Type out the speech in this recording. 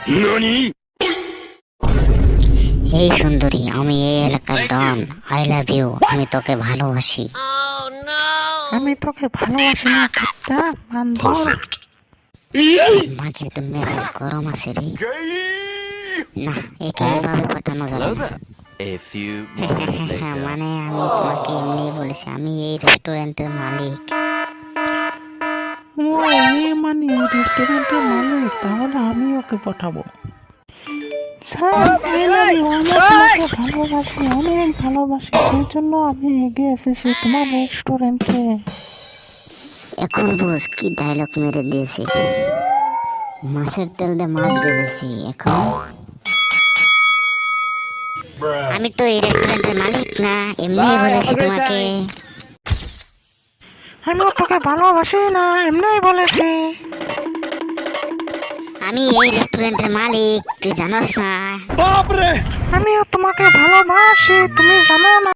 এই সুন্দরী, আমি এই এলাকার ডন। I love you. আমি তোকে ভালোবাসি। আমি তোকে ভালোবাসি না কুত্তা বান্দর। মাকে তো মেসেজ গরম আছে রে। না, একে এভাবে পাঠানো যাবে না। A few moments later. মানে আমি তোমাকে এমনি বলেছি, আমি এই রেস্টুরেন্টের মালিক। ও মানে রেস্টুরেন্টের মালিক, তাহলে আমি ওকে পাঠাবো। স্যার আই লাভ ইউ, আমি তোমাকে ভালোবাসি, অনেক ভালোবাসি, সেই জন্য আমি এগিয়ে এসেছি তোমার রেস্টুরেন্টে। এখন বুঝ কি ডায়লগ মেরে দিয়েছি। মাছের তেল দিয়ে মাছ ভেজেছি। এখন আমি তো এই রেস্টুরেন্টের মালিক না, এমনি বলেছি তোমাকে। আমিও তোকে ভালোবাসি না, এমনিই বলেছি। আমি এই রেস্টুরেন্টের মালিক, তুই জানোস না? আমিও তোমাকে ভালোবাসি, তুমি জানো না?